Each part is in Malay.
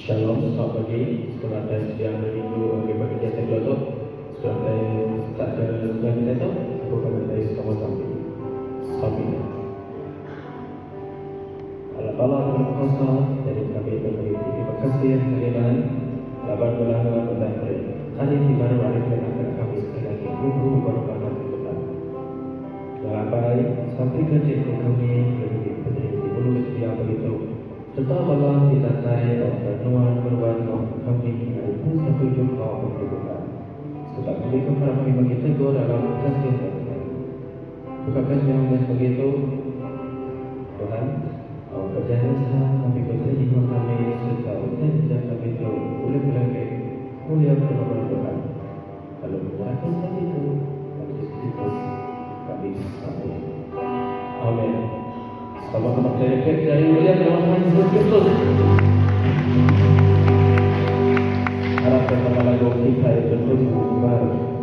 Shalom, selamat pagi. Sekolah dan siang dan minggu bagi jasa kelotok. Sekolah dan tak ada yang kita tahu. Aku akan dari sama sampai. Sampai. Allah berkuasa dari kami beri terima kasih hadiran. Laban berlahan dan beri. Hari ini baru hari kemenangan kami sekali lagi. Guru baru pada kita. Jangan baik sampai kerja kami beri di bulu setia begitu. Tetap Allah kita saya dan berbuat kami pun sampai jumpa berbuat. Sebab kami kami bagi teguh dalam kasih Tuhan. Bukan yang begitu Tuhan. Kerjaan saya kami berkata jiwa kami serta usaha kami itu boleh berlagak mulia bersama Tuhan. Kalau melakukan seperti itu kami sampai. Amin. Sama-sama dari mulia Tuhan Yesus Kristus. Harap bersama lagu kita itu terus baru.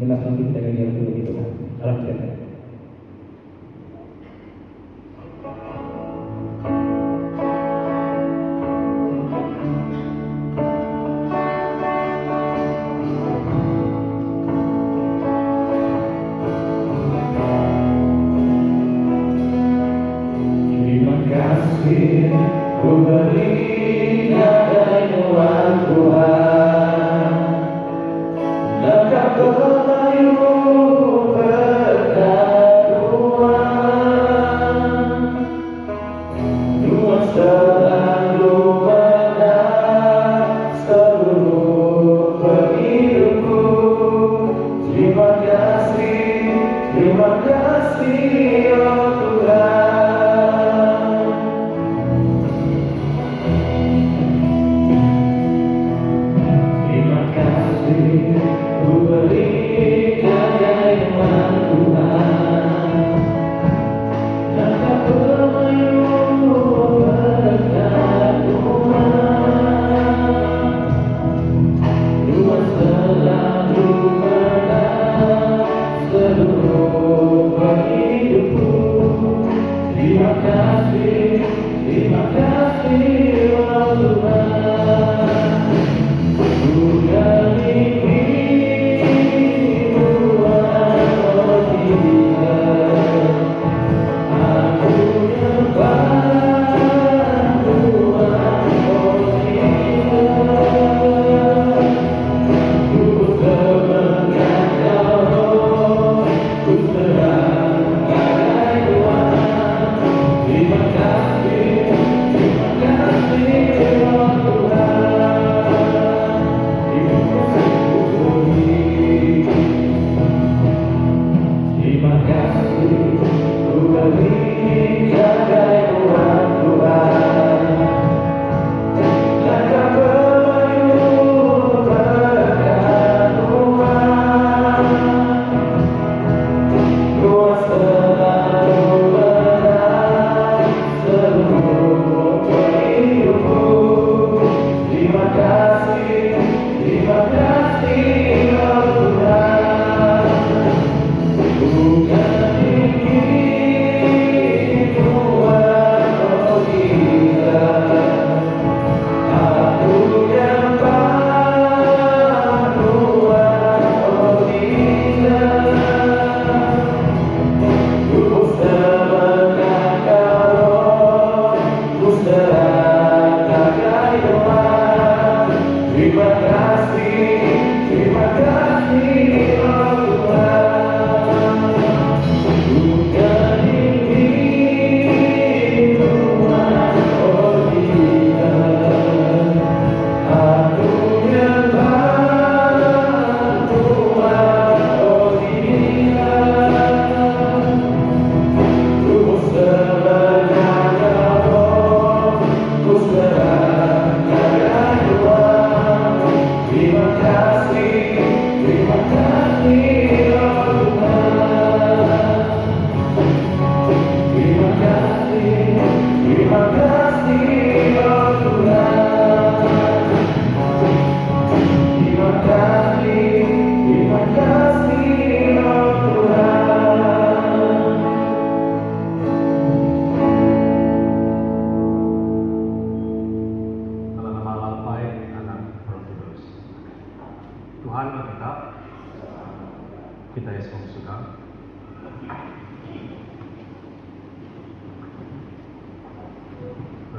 Inilah nanti kita akan lihat dulu gitu kan. Salam sejahtera. Terima kasih ku beri kedatangan Tuhan. Langkah berlayumu berkatuan, Tuhan selalu menang seluruh hidupku. Terima kasih oh Tuhan. Terima kasih ku beri kedatangan Tuhan. Langkah berlayumu berkatuan, Tuhan selalu menang seluruh hidupku. Terima kasih oh Tuhan. Ku memilikimu oh Jesus. Aku nyembah Tuhan oh Jesus. Ku semangat Kau, ku serahkan Tuhan. Terima kasih oh Tuhan. Terima kasih ku beri kedatangan Tuhan. Langkah berlayumu berkatuan, Tuhan selalu menang seluruh hidupku. Terima kasih oh Tuhan. Bukan ini Tuhan oh Jesus. Aku nyembah Tuhan oh Jesus. Ku serahkan Kau, ku serahkan Tuhan. Terima kasih oh Tuhan. Bukan ini Tuhan oh Jesus. Aku nyembah Tuhan oh Jesus. Ku serahkan Kau, ku serahkan Tuhan. Terima kasih oh Tuhan. Terima kasih oh Tuhan. Terima kasih oh Tuhan. Dalam nama Allah baik, Anak, Roh Kudus. Tuhan kita Yesus suka.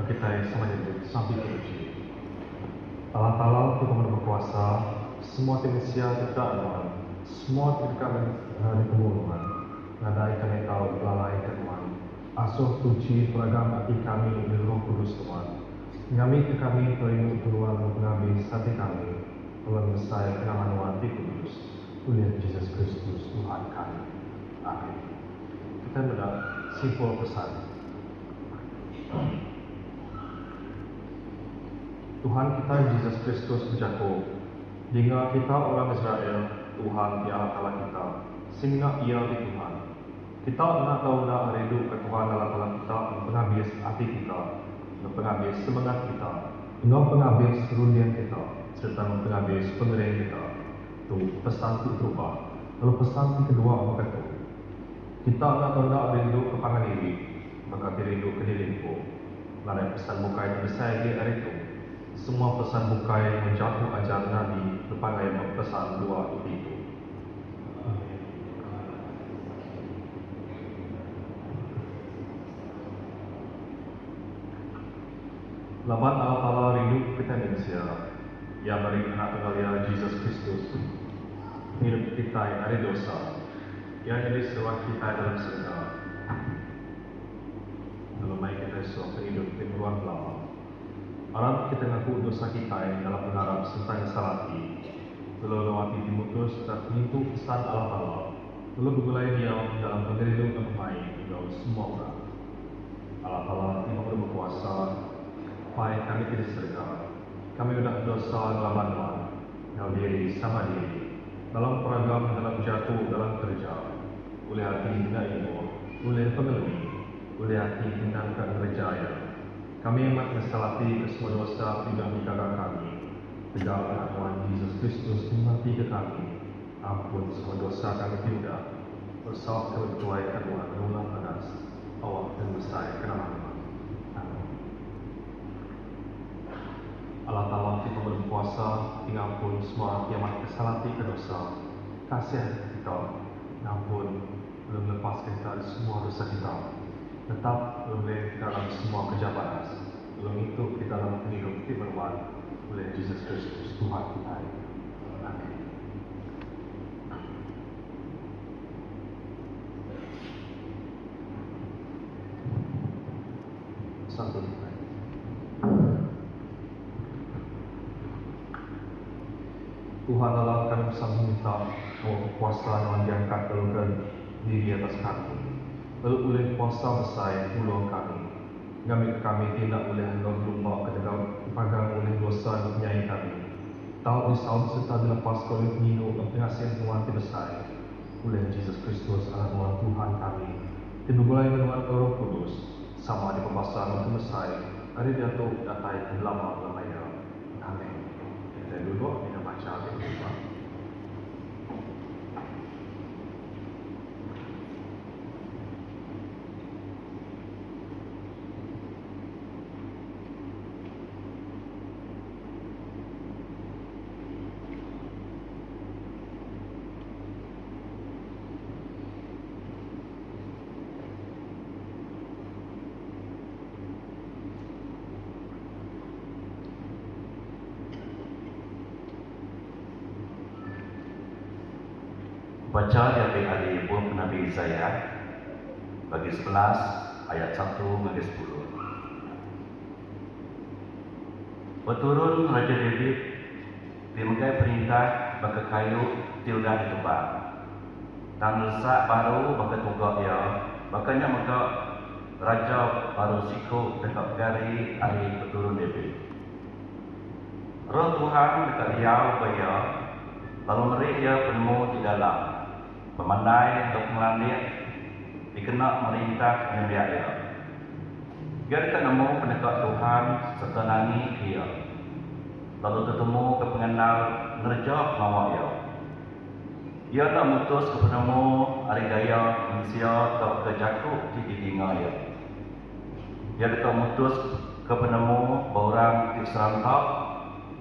Kita sama jadi sambil terpuji. Allah Tuhan berkuasa, semua manusia kita Tuhan, semua kita dari kemuliaan. Nadai kami tahu lalai Tuhan. Asuh suci beragam hati kami di Roh Kudus Tuhan. Kami perimu keluar mengambil hati kami, Tuhan Messiah kenangan hati Kudus, oleh Yesus Kristus Tuhan kami. Amin. Kita mendapat simpul pesan. Tuhan kita Yesus Kristus berjago, hingga kita orang Israel, Tuhan di Allah kita, sehingga ia di Tuhan. Kita nak tahu nak rindu ke Tuhan Allah kita, penghabis hati kita, penghabis semangat kita, penghabis serundian kita, serta penghabis pengertian kita. Itu pesan itu berubah. Lalu pesan yang kedua berkata, kita nak tanda rindu kepangan diri, maka rindu ke diriku. Lalu pesan bukai yang besar di hari itu. Semua pesan bukai menjatuh ajar Nabi berpangai pesan dua itu. Laban Allah Ta'ala rindu kita manusia yang beri anak tunggal Yesus Kristus hidup kita yang ada dosa yang jadi seruan kita dalam surga. Dalam baik kita sesuatu hidup timuruan lama. Alam kita ngaku dosa kita yang dalam mengharap serta salati. Lalu lewati dimutus dan menyentuh pesan Allah Ta'ala. Lalu bergulai dia dalam pengeridu dan pemain hingga semua orang. Allah Ta'ala yang berkuasa. Baik kami tidak serga. Kami sudah dosa dalam manual, dalam diri sama diri, dalam peragam, dalam jatuh, dalam kerja, oleh hati tidak ibu, oleh pengelumi, oleh hati tindakan berjaya. Kami amat menyesali semua dosa tidak dikagak kami. Tegaklah Tuhan Yesus Kristus mati ke kami. Ampun semua dosa kami tidak. Bersawak kami bertuai kedua berulang panas. Awak dan besar kenapa? Allah Ta'ala kita berpuasa, tinggal pun semua kiamat kesalati ke dosa. Kasih kita, nampun belum lepaskan kita dari semua dosa kita. Tetap boleh dalam semua kejabatan. Belum itu kita dalam hidup diberwan oleh Yesus Kristus Tuhan kita. Amin. Satu. Tuhan Allah kami sang minta bahwa kekuasaan yang diangkat keluarkan diri atas kami. Lalu oleh kuasa besar pulau kami tidak boleh berlumba ke dalam pagang oleh dosa dan penyayang kami. Tahu risau serta dilepas oleh penyinu dan pengasihan Tuhan yang besar oleh Yesus Kristus anak Tuhan kami. Dibulai dengan Roh Kudus sama di pembahasan yang besar ada di atas datai lama-lamanya. Amin. Kita duduk. Baca dari buku Nabi Yesaya bagi 11 ayat 1 hingga 10. Berturun Raja David dimakai perintah bagi kayu tilda ditebang. Dan lesak baru bagi tugak ia, makanya maka Raja baru siku dekat gari hari berturun David. Roh Tuhan dekat dia baya, lalu mereka penemu di dalam. Pemandai untuk melandik dikena merintah yang dia. Dia dekat nemu pendekat Tuhan serta nangi dia. Lalu ketemu ke pengenal ngerja pengawal dia. Dia tak mutus ke penemu hari gaya manusia atau ke jakuk di telinga dia. Dia dekat mutus ke penemu orang di serantak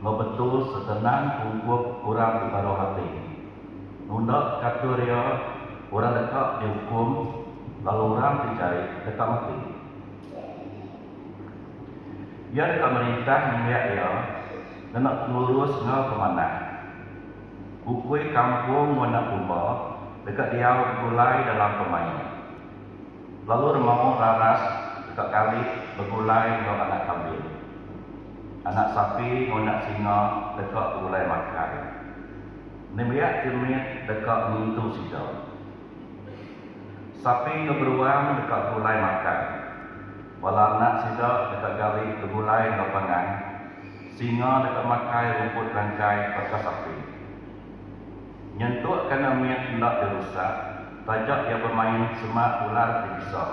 ngebetul setenang hukum orang di baru hati. Nunda kata dia orang dekat dihukum lalu orang dicari dekat mati. Dia dekat merintah melihat dia nak lurus ngau ke mana. Bukui kampung warna pumba dekat dia bergulai dalam pemain. Lalu remau raras dekat kali bergulai dengan anak kambing. Anak sapi dengan anak singa dekat bergulai makan. Nemiak cermin dekat mintu sidau. Sapi keberuang dekat gulai makan. Walau anak sidau dekat gali bergulai lapangan. Singa dekat makai rumput rangkai pakai sapi. Nyentuk kena miat tidak dirusak. Tajak yang bermain semak ular dibisa.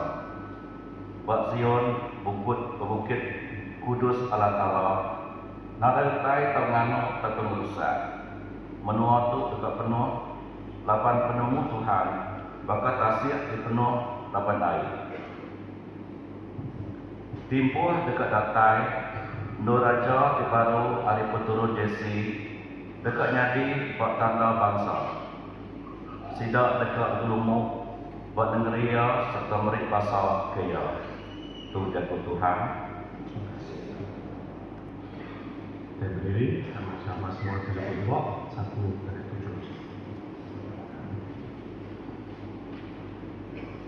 Buat Zion bukit kudus Allah Ta'ala. Nada utai tak ngano tak merusak. Menua tu dekat penuh, lapan penemu Tuhan, bakat tasik dipenuh lapan air. Timpuh dekat datai, Nur Raja di baru hari peturun Jesi, dekat nyadi buat tanda bangsa. Sidak dekat gelumuk, buat negeri serta merik pasal kaya. Tu jago Tuhan. Dan berdiri, sama-sama semua kita berdoa, 1 dari 7.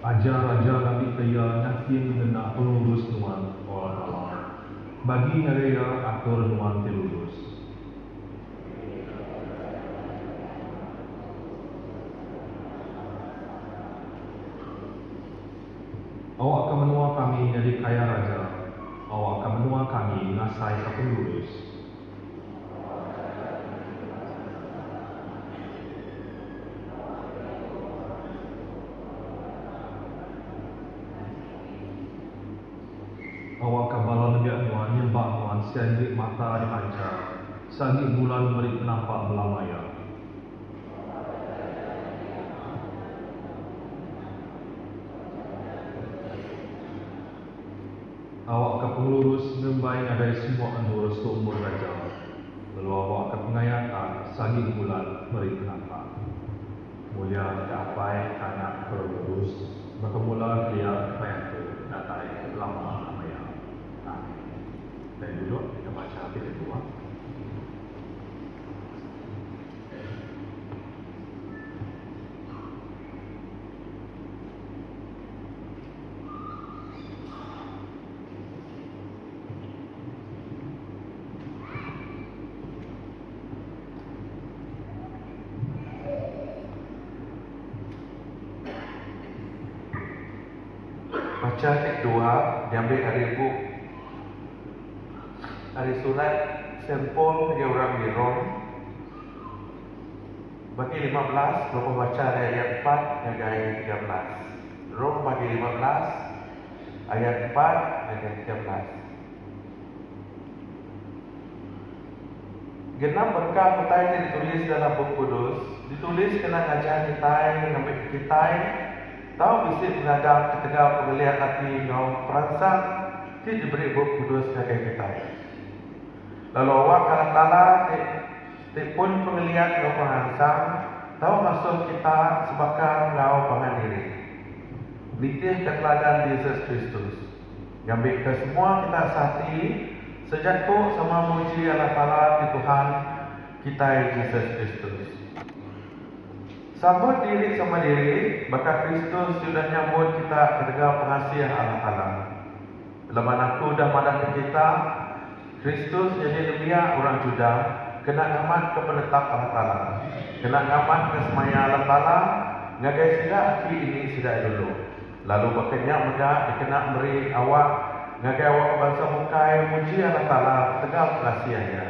Ajar-ajar Nabi kaya nanti mengenal pengurus nuan Allah. Bagi ngaraya atur nuan telurus. Awak akan menua kami dari kaya raja. Awak akan menua kami ngasai ke pengurus. Awak akan balon biak nuan nyembah nuan siandik mata dimancar. Sagi bulan beri penampak belamaya. Awak akan pengelurus nembai dari semua andur seumur raja. Lalu awak akan pengayatan sagi bulan beri penampak. Mulia capai kanak pengelurus. Maka mula dia payatu datai lama lamanya. Amin. Dan duduk kita baca ayat 2. Baca ayat 2 diambil dari buku dari surat sampul bagi orang di Rom bagi 15, Bapak baca dari ayat 4 hingga ayat 13. Rom bagi 15 ayat 4 hingga 13. Genap berkah kita ini ditulis dalam buku kudus, ditulis kena ngajar kita, ngambil kita. Tahu bisik mengadap ketegak pengeliat hati ngau perangsang ti diberi buku kudus sebagai kita. Lalu awak kalau tala ti pun pengeliat ngau perangsang tahu masuk kita sebakar ngau pangan diri. Nitih keteladan Yesus Kristus. Ngambil ke semua kita sati sejak tu sama muji Allah Ta'ala di Tuhan kita Yesus Kristus. Sambut diri sama diri, maka Kristus sudah nyambut kita ketika pengasihan Allah Ta'ala. Lepas aku dah madah ke kita, Kristus jadi lebih orang Juda, kena ngamat ke penetap Allah Ta'ala. Kena ngamat ke semaya Allah Ta'ala, ngagai sida aki ini sida dulu. Lalu berkenyak muda, dikena beri awak, ngagai awak bangsa mukai, muji Allah Ta'ala, ketika pengasihannya.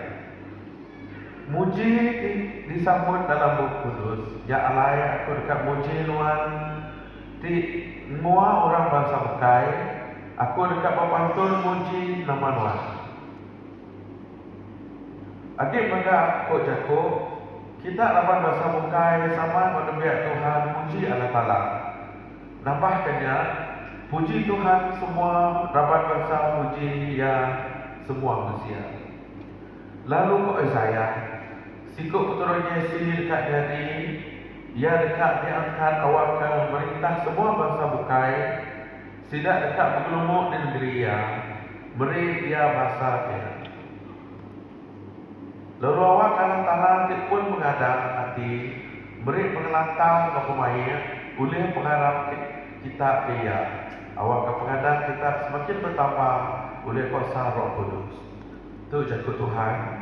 Muji disambut dalam buku kudus. Ya Allah, aku dekat muji nuan di semua orang bangsa Mekai. Aku dekat berpantun muji nama nuan. Adik maka aku jago kita dapat bangsa Mekai sama mendebiak Tuhan muji Allah Ta'ala. Nambahkannya puji Tuhan semua dapat bangsa muji ya semua manusia. Lalu kok saya sikut keturunan Yesi dekat jadi, ia dekat diangkat awak ke merintah semua bangsa bukai, tidak dekat bergelumuk di negeri ia, beri dia bahasa dia. Lalu awak kalah talang pun mengadap hati, beri pengelantang ke pemain, boleh pengharap kita dia. Awak ke pengadap kita semakin bertambah, boleh kuasa Roh Kudus. Itu jago Tuhan.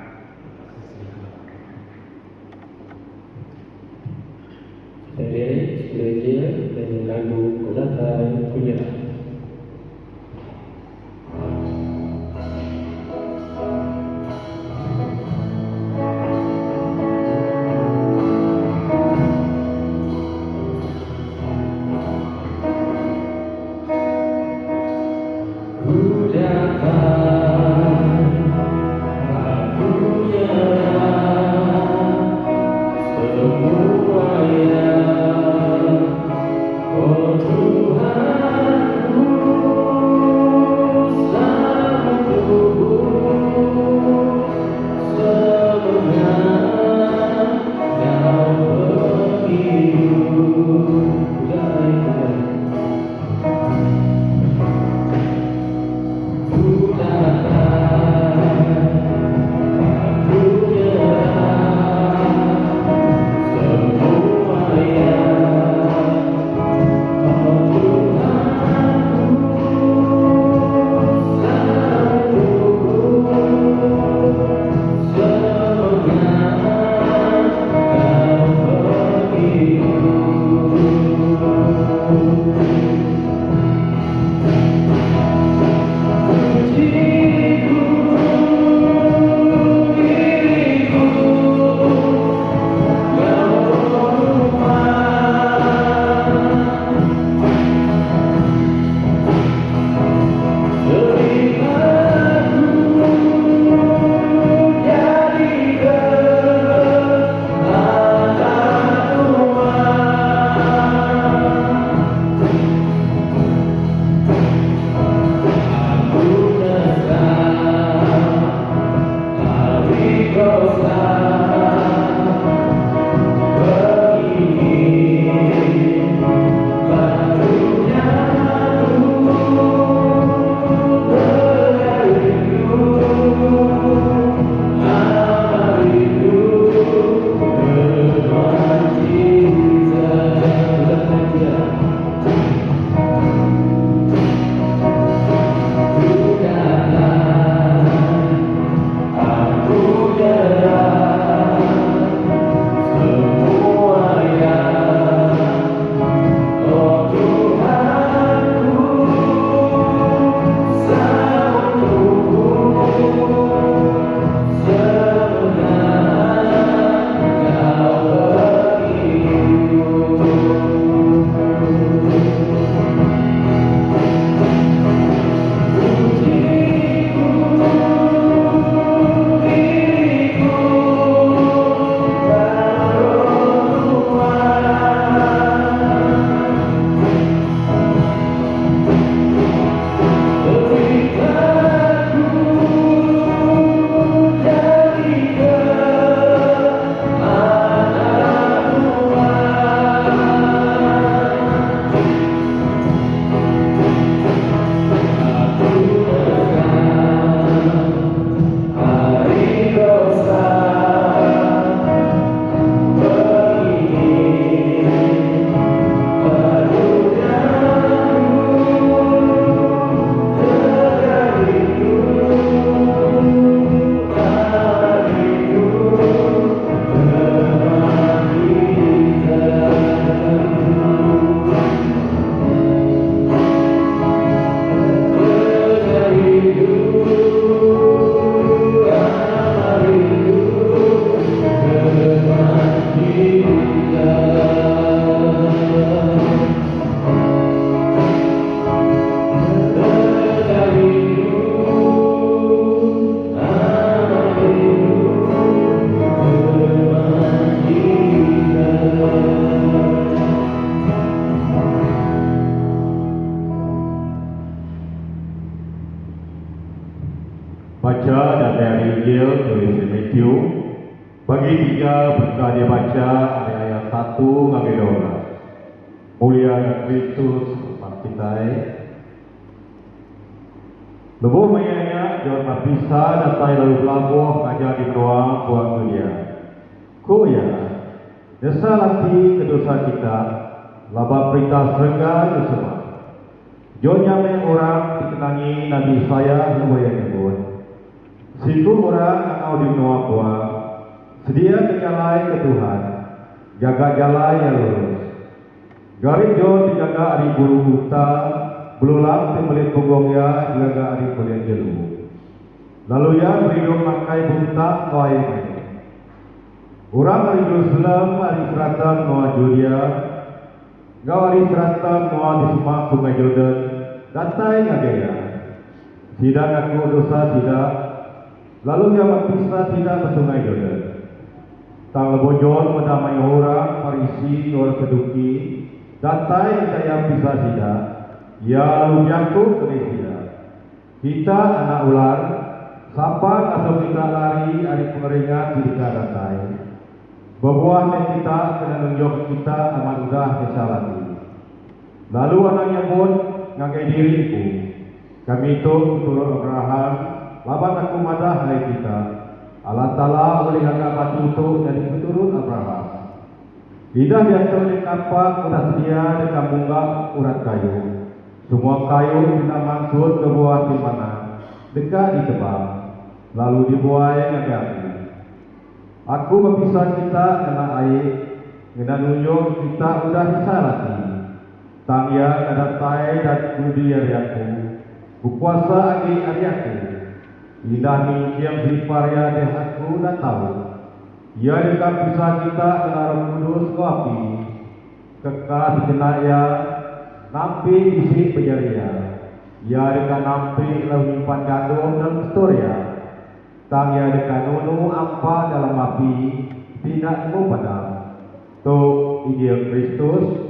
Dari gereja dengan lagu Kodatai Kunyah. Semua yang tulis Matthew. Bagi 3 berkah dia baca ada ayat 1 sampai 12. Mulia Kristus kita. Lebuh mayanya jawab mapisa datai lalu pelabuh ngajar di doa buat dunia. Ku ya, desa lati kedosa kita, laba perintah serga semua. Jonya orang dikenangi Nabi saya lumayan nyebut. Siku orang angau di doa buat. Sedia kejalai ke Tuhan, jaga jalai yang lurus. Garis jo dijaga ari bulu buta, belulang tembelit punggungnya jaga ari kuliah jelu. Lalu ya berido makai buta kawai ini. Orang ari Jerusalem ari seratan noa Julia, gau ari seratan noa di semak sungai Jordan, datai ngagaya. Sidang aku dosa tidak, lalu dia berpisah tidak ke sungai Jordan. Tang lebojol mendamai orang Farisi orang Saduki, datai saya pisah tidak, ya lalu jatuh ke tidak. Kita anak ular, sapan atau kita lari hari pengeringan kita datai. Berbuah kita kena nunjuk kita amat mudah kesalati. Lalu anaknya pun ngagai diriku, kami itu turun Abraham, laban aku madah hai kita. Allah Ta'ala boleh agak batu itu dari keturun Abraham. Lidah jatuh di kapak urat sedia dekat munggah urat kayu. Semua kayu kita maksud ke buah timana dekat di tebang. Lalu dibuai ngagi aku. Aku berpisah kita dengan air, dengan nunjuk kita udah disalati. Tangya kadatai dan budi dari aku. Berpuasa agi hari aku. Indah yang berparia deh aku dah tahu. Ia dekat pisah kita dengan Roh Kudus kopi. Kekal kenaya nampi isi pejaria. Ia dekat nampi lalu nyimpan gandum dan historia. Tang ia dekat nunu apa dalam api tidak mau padam. Tok Injil Kristus.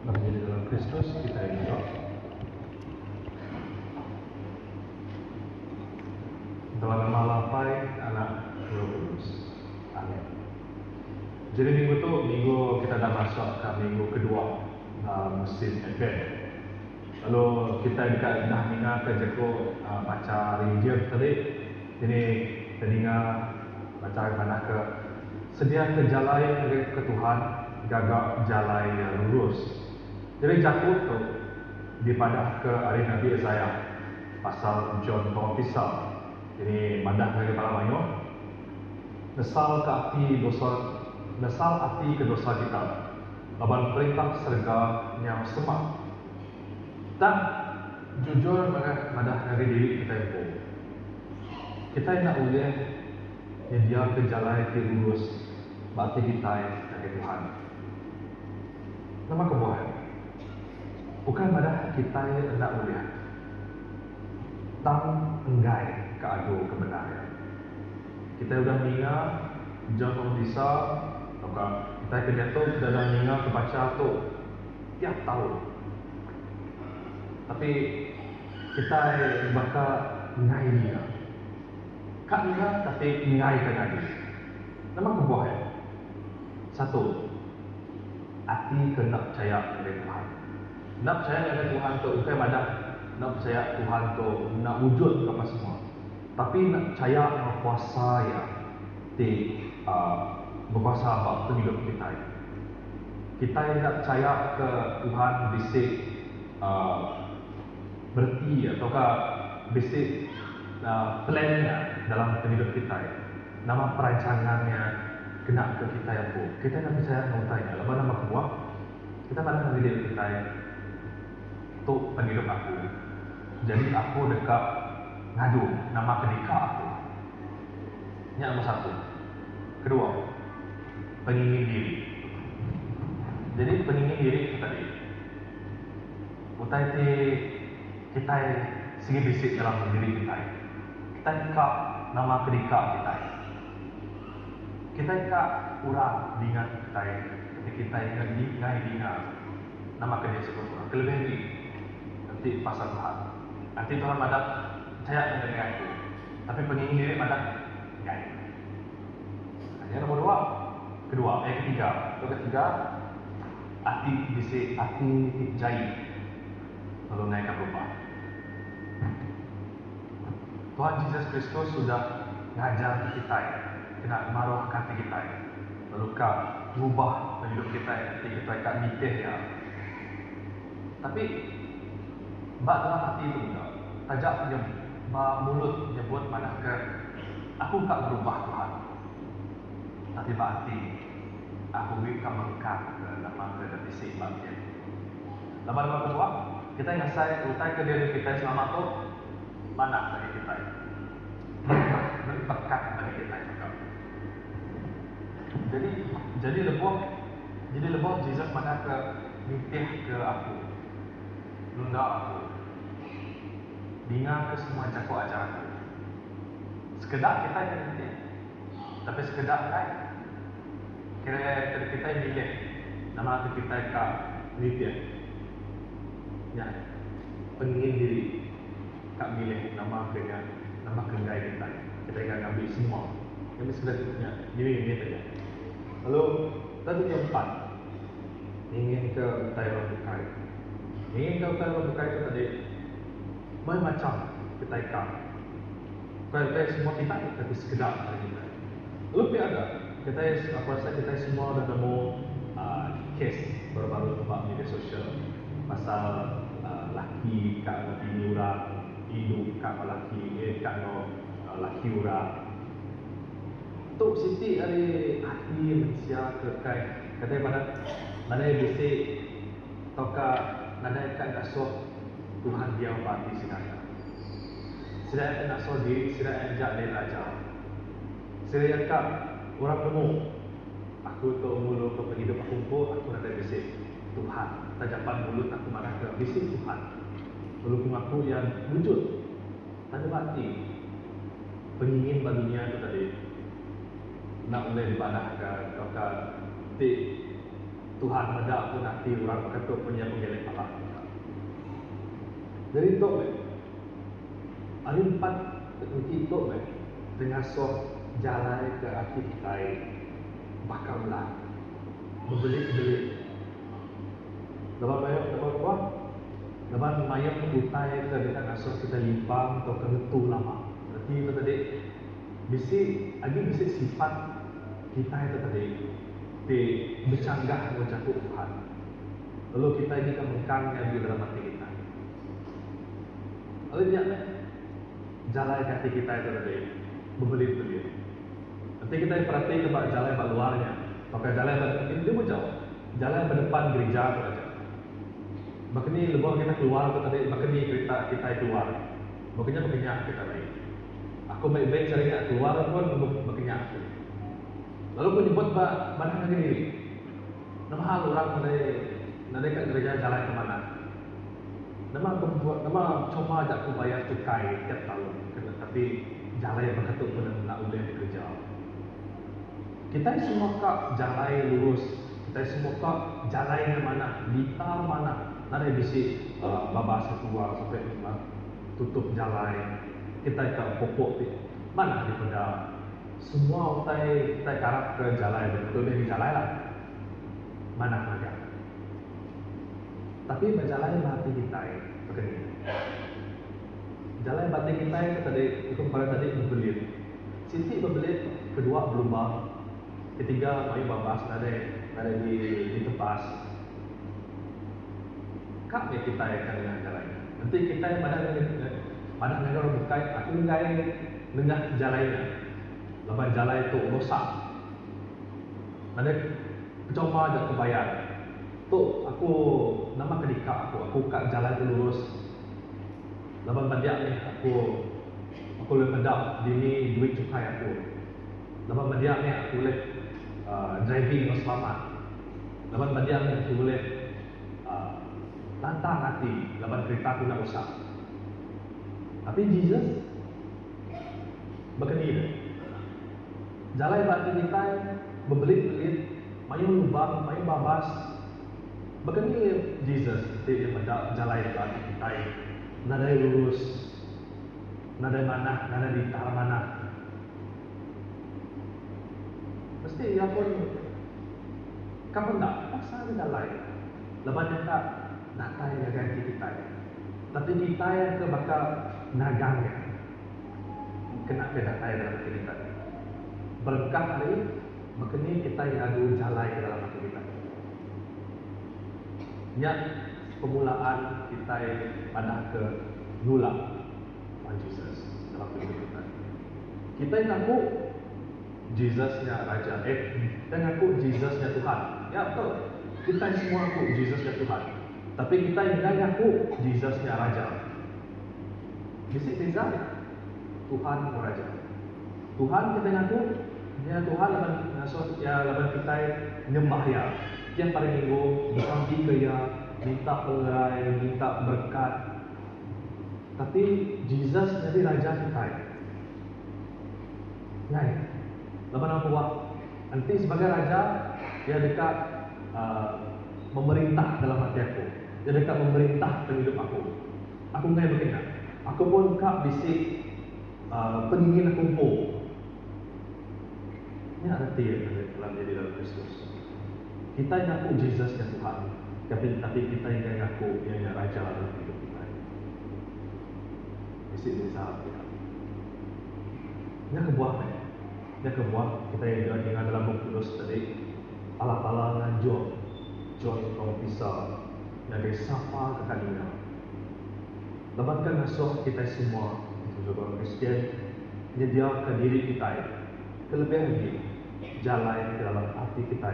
Menjadi dalam Kristus kita hidup. Dalam nama Lapai Anak Roh Kudus. Amin. Jadi minggu itu minggu kita dah masuk ke minggu kedua musim Advent. Lalu kita dekat dah dengar kerjaku baca Injil tadi. Ini terdengar baca mana ke sedia ke jalan ke Tuhan, gagak jalan yang lurus. Jadi jatuh tu dipadah ke hari Nabi Yesaya pasal John Baptista. Ini mandah dari kepala mayo. Nesal hati ke dosa kita. Laban perintah serga yang semak. Dan jujur mandah dari diri kita itu. Kita nak uliah yang dia ke jalan ke lurus. Berarti kita dari Tuhan. Nama kebuahan. Bukan pada kita yang hendak melihat tang enggai keadu kebenaran. Kita sudah mendengar John Baptista, kita kejatuh sudah mendengar kebaca tu tiap tahun. Tapi kita bakal engai dia. Kak dia tapi engai kan ada. Nama kebuahan. Satu, hati kena percaya kepada Tuhan. Nak percaya kepada Tuhan tu bukan madah nak percaya Tuhan tu nak wujud apa semua. Tapi nak percaya nak kuasa ya di berkuasa apa tu hidup kita. Kita yang nak percaya ke Tuhan bisik berarti ataukah bisik plannya dalam hidup kita. Nama perancangannya kena ke kita yang pun. Kita nak percaya notanya. Lepas nama kedua kita pada hidup kita tu penghidup aku. Jadi aku dekat ngadu nama kedika aku. Ini nomor satu. Kedua, pengingin diri. Jadi pengingin diri itu tadi. Utai kita segi bisik dalam diri kita. Kita dekat nama kedika kita. Kita tak urang dengan kita ketika kita ingat dengar nama kerja sebut orang kelebihan ini nanti pasal Tuhan. Nanti Tuhan madak saya dengan aku, tapi pengingin diri madak gay. Hanya nomor kedua, ketiga, hati bisa hati jahit lalu naik berubah. Tuhan Yesus Kristus sudah ngajar kita kena maruah hati kita lalu kau ubah hidup kita nanti kita akan mikir ya. Tapi bak dalam hati itu enggak tajak punya mulut nyebut mana ke aku tak berubah Tuhan, tapi bak hati aku bisa mengkat ke nama ke fisik bagian. Lama-lama kedua kita ngasai utai ke diri kita selama tu mana bagi kita berpekat bagi kita juga. Jadi lebih Jesus mana ke mitih ke aku, nunda aku, dengar ke semua jago ajaranku. Sekedar kita yang mitih, tapi sekedar lain. Kira kita yang milih nama kita ke mitih, ya peningin diri, tak milih nama kendai kita yang ambil semua. Kami sebenarnya ini saja. Lalu tadi yang 4 ingin ke Thailand bukai. Ingin ke Thailand bukai itu tadi macam kita ikan. Kita semua kita tapi sekedar kita. Lalu ada kita aku rasa kita semua dah nemu case baru-baru tempat media sosial pasal laki kat bini orang, hidup kat laki laki orang. Tok Siti hari hati manusia kekai kata mana bisa toka mana kan asal Tuhan dia bagi sekarang. Sedang asal diri sedang jadi raja. Sedang kan orang nemu aku tu mulut ke hidup aku ada bisa Tuhan. Tajapan mulut aku marah ke bisa Tuhan. Walaupun aku yang wujud tanda bati pengingin baginya itu tadi nak boleh dibadahkan ke Tuhan medak pun hati orang kata punya penggelek Allah. Jadi itu hari 4 itu dengan sok jalan ke hati kita bakal lah membeli lepas bayar apa lepas mayat utai ke dekat asal kita limpang atau kenetu lama. Berarti itu tadi bisa sifat kita itu tadi bercanggah mencakup Tuhan. Lalu kita ini akan mengkangnya di dalam hati kita. Lalu dia jalan hati kita itu tadi berbelit-belit. Nanti kita perhati ke jalan yang luarnya. Maka jalan yang dia pun jauh. Jalan yang depan gereja itu saja. Maka ni lebih kita keluar tu tadi. Maka ni kita keluar. Makanya kita baik. Aku baik-baik cari nak keluar pun makanya aku. Lalu pun nyebut mana lagi diri. Nama hal orang nadai kat gereja jalan ke mana. Nama coba ajak aku bayar cukai tiap tahun. Tapi jalan yang berketuk pun nak udah kerja. Kita semua kak jalan lurus. Kita semua kak jalan yang mana, lita mana. Nadai bisik babas keluar sampai tutup jalan. Kita ke pokok mana daripada semua kita karap ke jalan betul dari jalan lah mana saja. Tapi berjalan hati kita begini. Jalan hati kita tadi itu pada tadi berbelit. Sisi berbelit, kedua berubah, ketiga mayu babas ada di tepas. Kak ya kita akan dengan jalan. Nanti kita yang pada negara bukai, aku dengan jalannya. Lepas jalan itu rosak. Mana coba aja aku bayar. Tu aku nama kedika aku kat jalan itu lurus. Lepas banyak ni aku boleh mendak dini duit cukai aku. Lepas banyak ni aku boleh driving selamat. Lepas banyak ni aku boleh lantang hati. Lepas kereta aku nak rosak. Tapi Jesus berkenir. Jalai berarti kita berbelit-belit, mayu lubang, mayu babas. Begini Jesus, dia pada jalai berarti kita nada lurus, nada mana, nada di tahap mana. Mesti ia pun kapan tak pasal jalai. Lepas dia tak natai yang ganti kita. Tapi kita yang ke bakal nagangnya. Kena ke natai dalam kita. Berkah hari, makanya kita yang adu jalai ke dalam hati kita. Yang permulaan kita pada ke nulak Tuhan Yesus dalam hidup kita. Kita yang ngaku Jesusnya Raja, kita ngaku Jesusnya Tuhan. Ya betul. Kita semua ngaku Jesusnya Tuhan. Tapi kita yang ngaku Jesusnya Raja. Mesti beza Tuhan Raja. Tuhan kita ngaku ya Tuhan laban kita nyembah ya. Yang paling minggu disambi ke ya, minta perai, minta berkat. Tapi Jesus jadi Raja kita. Ya, laban apa buat? Nanti sebagai Raja dia dekat memerintah dalam hati aku. Dia dekat memerintah dalam hidup aku. Aku nggak begini. Aku pun kak bisik peningin kumpul. Ini arti dalam jadi dalam Kristus. Kita yang ngaku Jesus yang Tuhan, tapi kita yang ngaku yang Raja dalam hidup kita. Isi bisa kita. Ini kebuah kita yang dengan dalam Buku Kudus tadi. Allah nganjur, John kau bisa yang dari sapa kekalinya. Lebatkan nasuh kita semua, sebagai Kristian, menyediakan diri kita terlebih lagi jalan ke dalam hati kita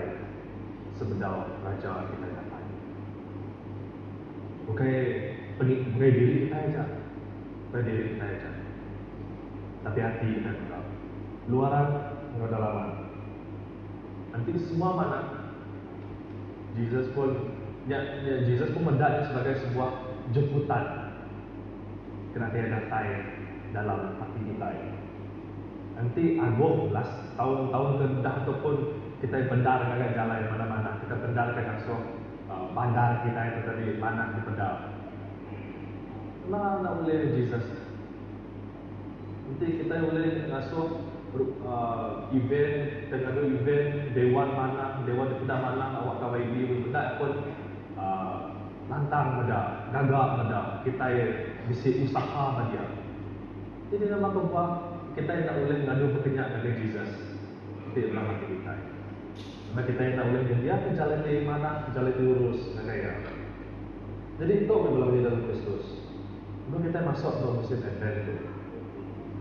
sebenar Raja kita datang. Bukan diri kita aja, tapi hati kita juga. Luaran enggak dalaman. Nanti semua mana Jesus pun mendapatkan sebagai sebuah jemputan. Kena dia datang dalam hati kita. Nanti agung tahun-tahun kedah ataupun kita bendar dengan jalan mana-mana, kita bendar dengan bandar kita itu tadi mana di bendar. Mana boleh Jesus? Nanti kita boleh ngasuh event dengan event dewan di benda mana awak kawai di benda pun lantang benda, gagak benda, kita bisa usaha benda. Jadi nama kebuah kita yang tak boleh ngadu berkenyak dengan Jesus. Itu dalam hati kita. Sebab kita yang tak boleh dia jalan di mana, jalan lurus, gaya. Jadi itu belum di dalam Kristus. Lalu kita masuk dalam musim Advent itu,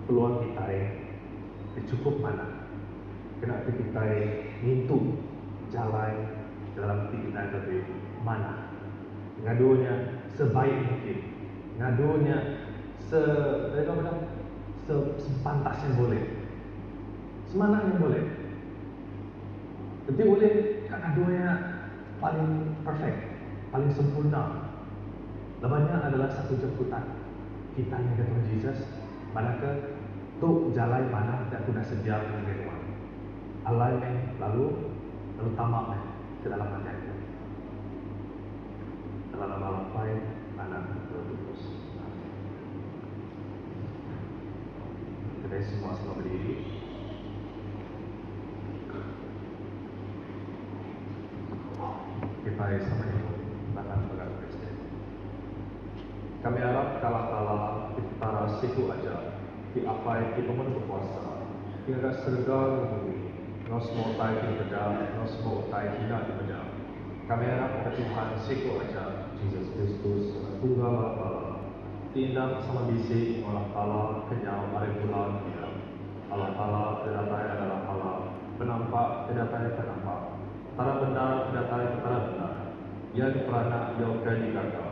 peluang kita cukup mana? Kenapa kita mintu jalan dalam hati kita tapi mana? Ngadunya sebaik mungkin, ngadunya sepantas yang boleh, semana yang boleh. Tapi boleh kan ngadunya paling perfect, paling sempurna. Lebannya adalah satu jemputan kita yang ke Tuhan Yesus. Manakah tu jalan mana yang sudah sedia dengan Tuhan. Allah lalu tamak ke dalam hati itu. Dalam alapai anak terus. Kita semua berdiri. Kita sama itu bahkan sebagai Kristen. Kami harap kala-kala kita siku aja di apa yang kita mau berpuasa. Kita serga bumi, nos mau tay di beda, nos mau tay tidak di beda. Kami harap Tuhan siku aja Yesus Kristus tunggal Allah. Tindak sama bisi Allah Taala kenyal mari bulan kita. Allah Taala terdatai adalah Allah. Penampak terdatai penampak. Tara benar terdatai tara benar. Yang peranak jauhkan dikata.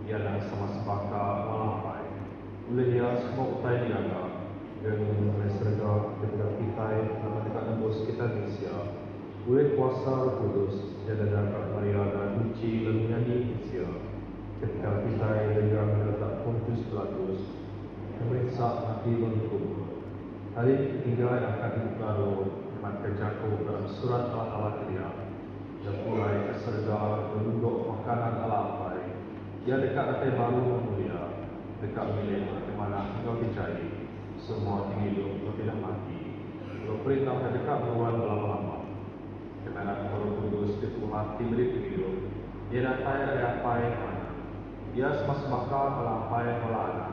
Ialah sama sepaka malapai. Oleh dia semua utai dikata. Dan mengenai serga ketika kita dalam dekat nembus kita Indonesia. Oleh kuasa kudus dan dapat Maria dan Uci dan menyanyi Indonesia. Ketika kita yang meletak Pontius Pilatus memeriksa mati dan kubur. Hari ketiga yang akan dibuka surat Allah ke dia. Dan mulai ke surga menunduk makanan Allah ia dekat datai baru mulia, dekat milik ke mana engkau dijadi. Semua tinggi hidup, engkau tidak mati. Engkau perintah dekat beruan lama-lama. Kerana Roh Kudus itu mati beri hidup. Ia datai dari apa yang mana. Ia semasa bakal melampai melana.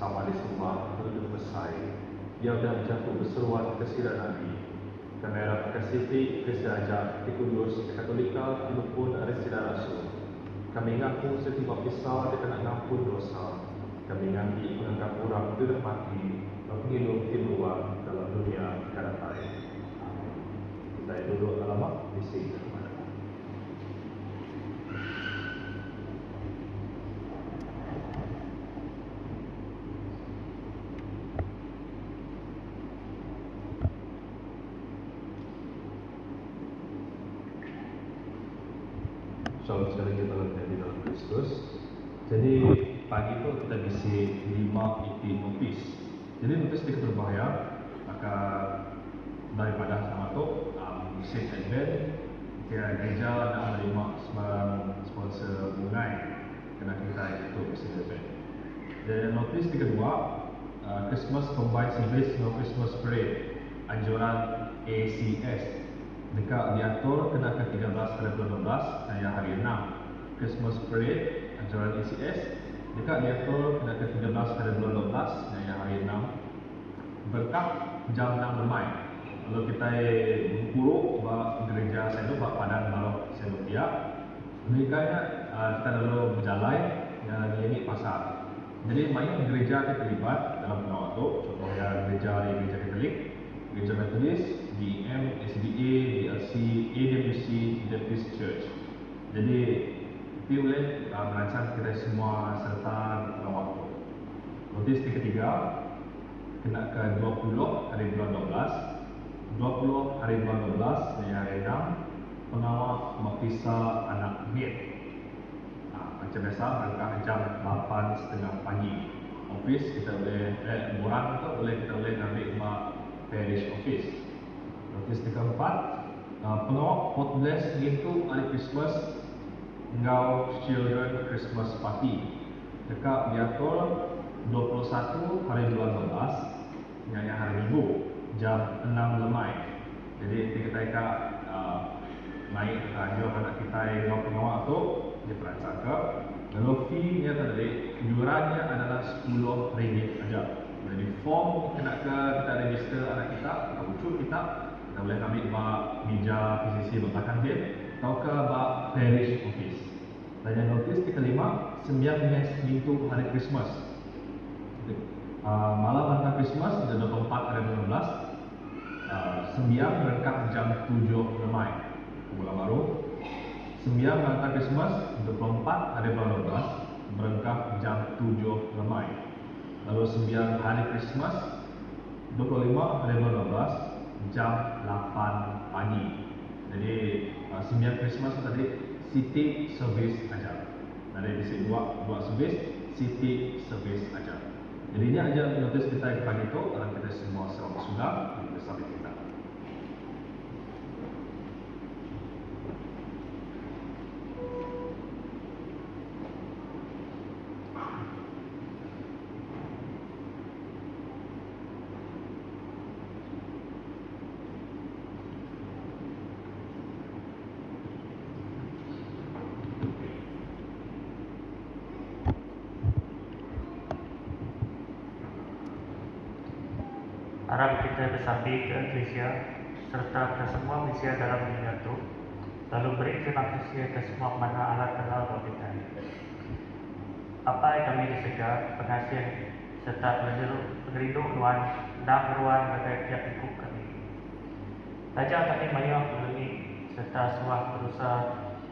Sama disembah berduduk besai. Ia sudah jatuh berseruan kesiran Nabi. Kamera Kasiti, Kesiraja, Kudus, Katolika, itu pun ada sidang rasul. Kami ngaku setiap pisau dia kena ngampun dosa. Kami nganti menganggap orang tidak mati, menghidup timbul dalam dunia kadang hari. Kita duduk alamat di sini. Shalom sekali lagi di dalam Kristus. Jadi pagi itu kita bisi 5 iti notis. Jadi notis sedikit berbahaya. Maka daripada sama tu bisi advent, gereja nak menerima sebarang sponsor bungai kena kita itu bisi advent. Dan notis kedua, Christmas Combined Service No Christmas Parade, anjuran ACS. Dekat diatur kena ke 13 pada bulan 12 dan yang hari 6 Christmas Parade anjuran ACS dekat diatur kena ke 13 pada bulan 12 dan yang hari 6 berkah jam 6 lemai. Lalu kita berpuru buat gereja Sendo buat padan balok Sendo dia. Mereka kita lalu berjalan yang ini pasar. Jadi banyak gereja kita terlibat dalam waktu. Contohnya gereja Katolik, Gereja Methodist, DEM, SDA, DLC, AWC, Baptist Church. Jadi itu boleh merancang kita semua serta dalam waktu. Notis ketiga kena ke 20 hari bulan 12, 20 hari bulan 12 dan hari 6 pengawal mapisa anak mir. Macam biasa mereka jam 8.30 pagi. Office kita boleh borang tu kita boleh ambil mak parish office. Notis keempat, pengawal 14 itu hari Christmas, engkau children Christmas party. Dekat diatur 21 hari bulan 12, yang hari Minggu jam 6 lemai. Jadi kita naik radio anak kita yang pengawal tu diperancang ke. Lalu fee-nya tadi, yurannya adalah RM10 aja. Jadi form kena ke kita register anak kita, kita ucul kita boleh ambil bak meja PCC belakang dia atau ke bak parish office. Dan yang notis kelima, 9 minggu hari Christmas. Malam antara Christmas, 24 hari 12, 9 berangkat jam 7 lemai bulan baru. 9 antara Christmas, 24 hari 12 berangkat jam 7 lemai. Lalu 9 hari Christmas, 25 hari 12 jam 8 pagi. Jadi 9 Christmas tadi city service aja. Dari di dua service, city service aja. Jadi ini aja notis kita pagi itu, dan kita semua sudah bersama kita. Harap kita bersambi ke Eklesia serta ke semua misia dalam dunia itu. Lalu beri terima kasih atas semua mana Allah telah bagi kita. Apa yang kami disegah, pengasihan serta pengerindung Tuhan dan peruan bagi tiap ikut kami. Raja kami mayang meluni serta suah berusaha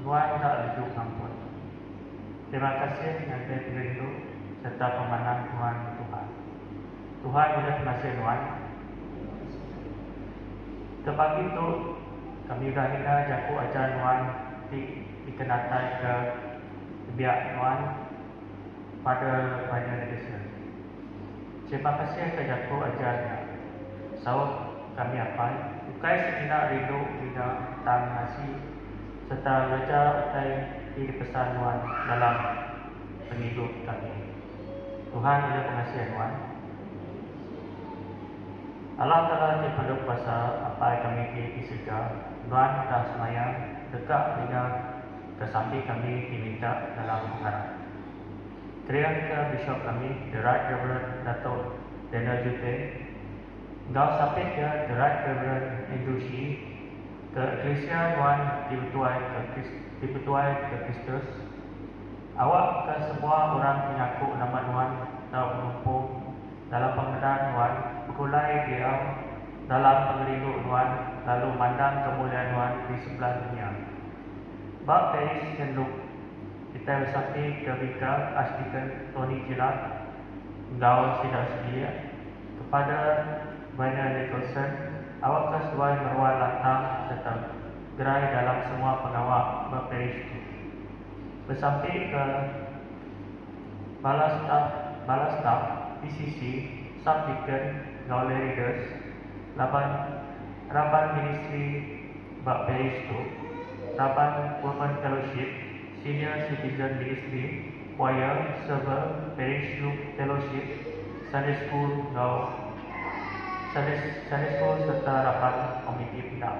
Tuhan tak hidup ampun. Terima kasih yang saya pengerindung serta pemanang Tuhan. Tuhan sudah kasih Tuhan. Kepagi itu kami sudah hina jaku ajar Tuhan dikenatai ke biak Tuhan pada banyak negara. Terima kasih ke jaku ajarnya. Sawak kami apai, ukai sejenak rindu bina tang nasi serta belajar utai di pesan Tuhan dalam penghidup kami. Tuhan ada pengasihan Tuhan. Allah telah dipeluk kuasa apa yang kami di surga. Tuhan dah semayang dekat dengan kesambi kami diminta dalam harap. Teriak ke Bishop kami, The Right Reverend Dato' Daniel Jute, Engkau sampai ke The Right Reverend Andrew Shi, ke Eklesia Tuhan dipertuai ke Kristus. Awak ke semua orang mengaku nama Tuhan atau menumpung dalam pengenalan Tuhan, berkulai dia dalam pengerindu Tuhan, lalu mandang kemuliaan Tuhan di sebelah dunia. Bab Paris Henduk, kita bersama ke Bika Asdikan Tony Jilat, Engkau sidang sedia, kepada Bina Nicholson, awak kesesuai meruat lantang serta gerai dalam semua pengawal Bab Paris itu. Bersampai ke Bala Staff PCC, Subdeacon Gaule Readers, Raban Ministry Bab Paris itu, Raban Women Fellowship, Senior Citizen Ministry, Choir, Server, Parish Youth Fellowship, Sunday School serta Raban Komiti Pindah.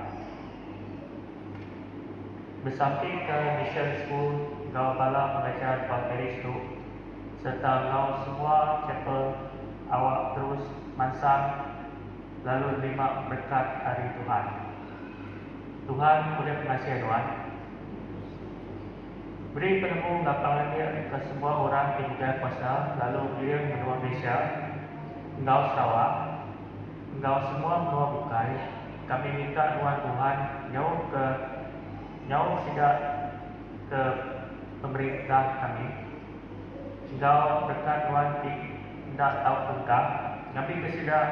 Bersamping ke Mission School, Gau Bala Pengajar Bab Paris itu, serta Gau semua chapel, awak terus mansang lalu terima berkat hari Tuhan. Tuhan boleh pengasihan Tuhan. Beri penemu lapangan dia ke semua orang di budaya kuasa, lalu dia menua Malaysia, Engkau Sarawak, Engkau semua menua bukai. Kami minta Tuhan jauh tidak ke pemerintah kami. Engkau berkat Tuhan tidak tahu tentang, kami kesidak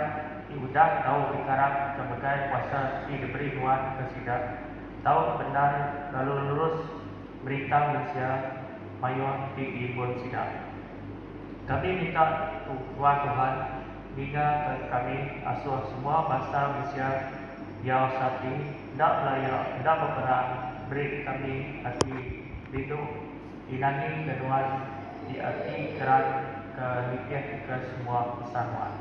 diudah tahu dikarang kebagai kuasa diberi Tuhan kesidak tahu benar lalu lurus berita Malaysia mayuan di ibu sidak. Kami minta Tuhan hingga ke kami asuh semua bangsa Malaysia yang sapi tidak layak tidak berperang, beri kami hati rindu inani ke Tuhan di hati keran ke nikah ke semua pesan Tuhan.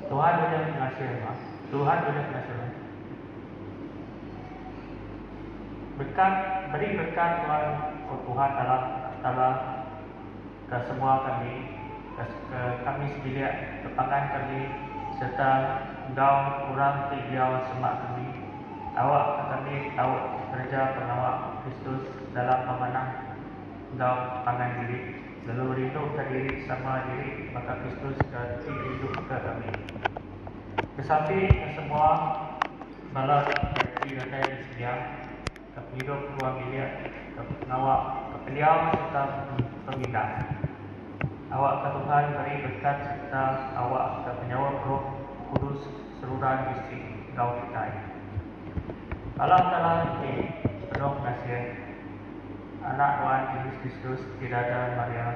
Tuhan boleh mengasihi Tuhan. Tuhan boleh mengasihi. Beri berkat Tuhan, Tuhan dalam ke semua kami, ke kami sekalian, kepangan kami serta Engkau orang tiga semak kami. Awak kami tahu kerja pengawal Kristus dalam pemenang Engkau pangan diri, lalu rindu ke diri sama diri, maka Kristus ke hidup ke kami. Kesampi ke semua balas dari rakyat sedia, ke hidup keluar milik, ke pengawal, ke beliau serta pemindah. Awak ke Tuhan beri berkat serta awak ke penyawa Roh Kudus seluruh distrik Engkau kita. Allah telah penuh kasih anak Tuhan Yesus Kristus tidak ada Maria.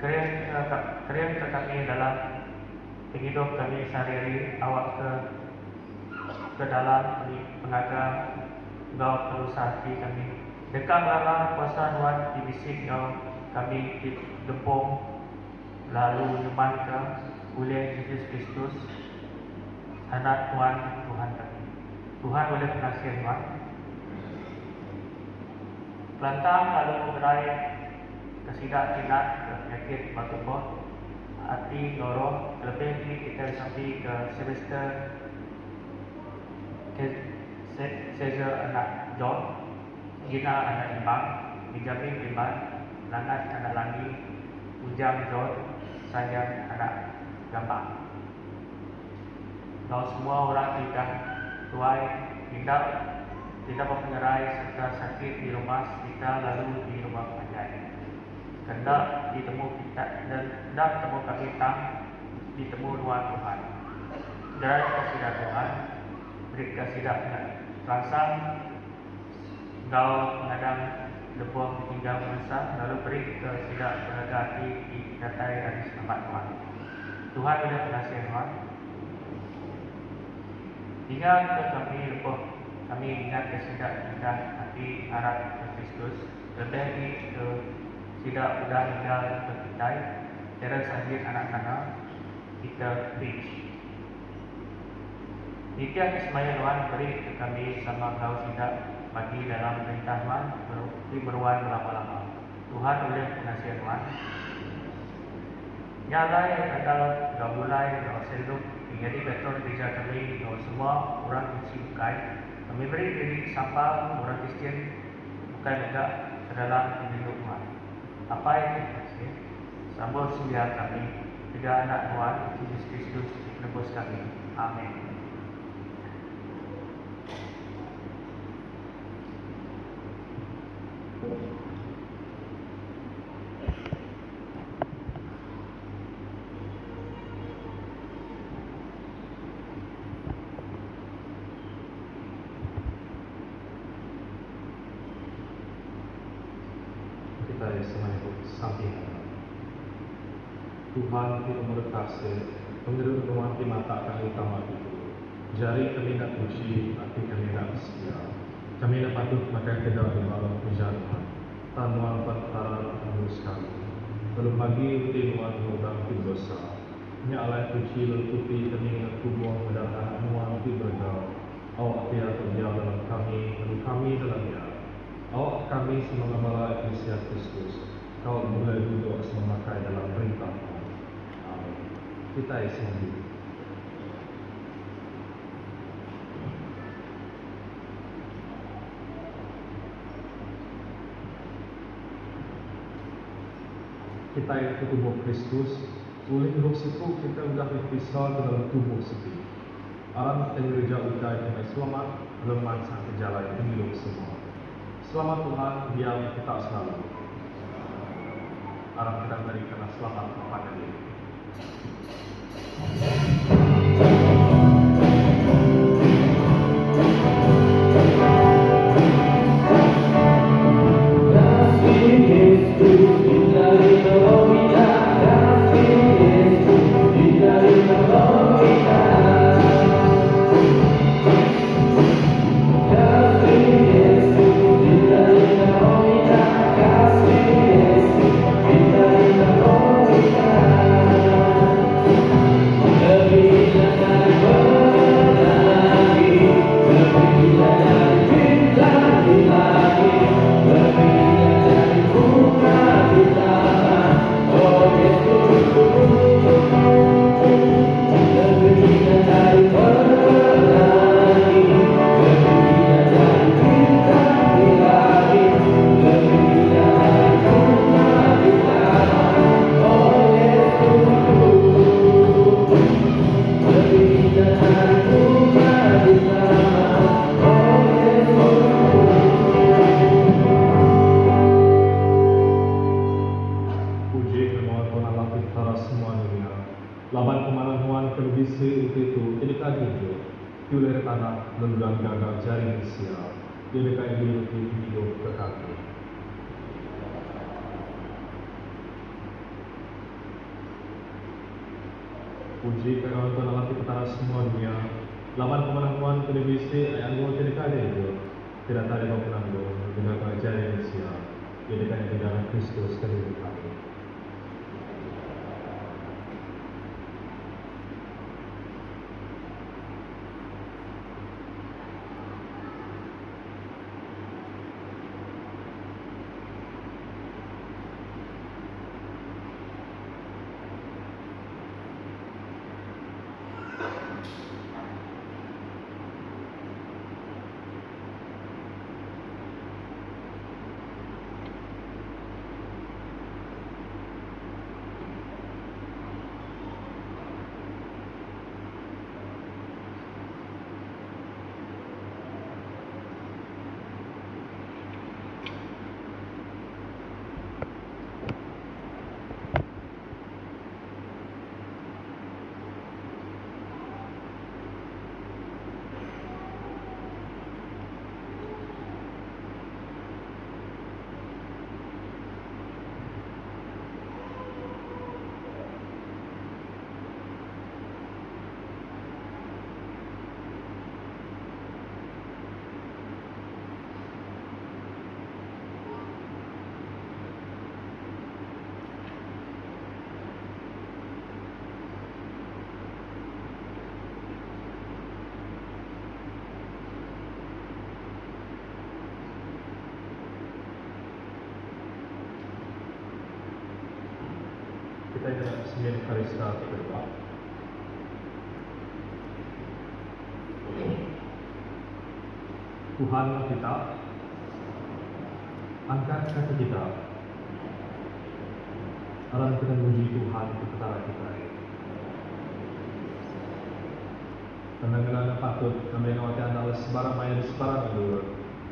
Keren ke kami dalam hidup kami sehari-hari. Awak ke dalam pengaga Engkau terus hati kami. Dekatlah kuasa Tuhan di bisik kami didempung lalu nyaman ke oleh Yesus Kristus anak Tuhan kami. Tuhan boleh pengasihan Tuhan. Kelantang lalu berai kesidak tindak ke penyakit batu bot, hati dorong lebih kita sampai ke semester Caesar anak John, Gina anak Imbang, Benjamin Imbang, Langat anak Langi, Ujang John, saya anak Gambang. Kalau semua orang tidak tuai, tidak mempengaruhi serta sakit di rumah kita lalu di rumah pengajian. Hendak ditemu kita dan hendak temu kami ditemu Tuhan Tuhan. Dari kasih Tuhan, beri kasih langsang Engkau mengadang lebuh ditinggal masa lalu beri kasih berhati di datai dan selamat Tuhan. Tuhan boleh pengasihan Tuhan. Hingga kami lepoh, kami ingat kesedak kita hati harap ke Kristus, lebih ke tidak udah tinggal ke kita, terus sajid anak-anak kita preach. Nitia kesemaya Tuhan beri ke kami sama kau tidak bagi dalam perintah Tuhan beruan lama-lama. Tuhan oleh penasihat Tuhan. Nyalai adalah gabulai atau seluk menjadi betul gereja kami atau semua orang Kristen bukai. Kami beri diri sampah orang Kristen bukai juga sedalam hidup Tuhan. Apa itu kasih? Sambal sembilan kami, tiga anak Tuhan Yesus Kristus menebus kami. Amin. Kita semuanya samping. Tuhan kita berkasi, menurut rumah di mata kami utama itu. Jari kami nak puji, hati kami nak setia. Kami nak patuh makan kedai di bawah perjalanan. Tanpa perkara mengurus kami. Belum pagi rutin Tuhan mengubah dosa. Nya alai puji letupi kami nak tubuh mendatang Tuhan di bergaul. Awak tiada terjauh dalam kami, lalu kami dalamnya. Awak kami semoga malah Eklesia Kristus. Kau mulai duduk memakai dalam perintah. Amin. Kita isi dulu. Kita itu tubuh Kristus. Oleh roh itu kita sudah dipisah ke dalam tubuh sendiri. Alam kita gereja utai dengan selamat, lemah sang kejalan pemilu semua. Selamat Tuhan, diam kita selalu. Alam kita berikan selamat kepada Dia. Laban kemanahan kelebisi itu jadi kajian. Kuler tanah lenggang gagal jari Indonesia. Dia dekat hidup ke kaki. Puji kawan Tuhan Allah kita semua dunia. Laban kemanahan televisi ayat gua jadi kajian itu. Tidak ada yang menanggung dengan jari Indonesia. Dia dekat di dalam Kristus ke hidup kami. kita dengan sembilan karista kedua. Tuhan kita, angkat kaki kita. Alam kita memuji Tuhan di antara kita. Karena patut kami nawatian Allah sebarang maya di sebarang dulu.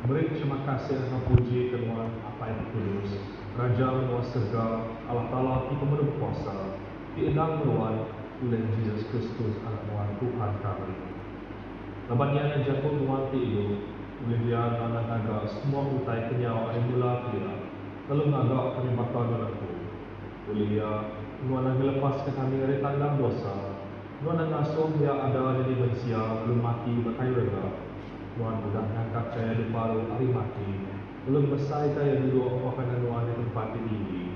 Beri terima kasih dan puji Tuhan apa yang tulus. Raja menua segala Allah Taala kita berkuasa. Diendang menuan oleh Yesus Kristus anak Tuhan kami. Labannya yang jatuh Tuhan itu, oleh dia anak naga semua utai kenyawa yang mula dia. Lalu naga kami bakal menantu. Oleh dia, Tuhan yang melepaskan kami dari tandang dosa. Tuhan yang ngasuh dia ada jadi manusia belum mati berkayu rega. Tuhan sudah mengangkat saya di paru hari mati. Belum besar saya dulu makanan Tuhan di tempat tinggi.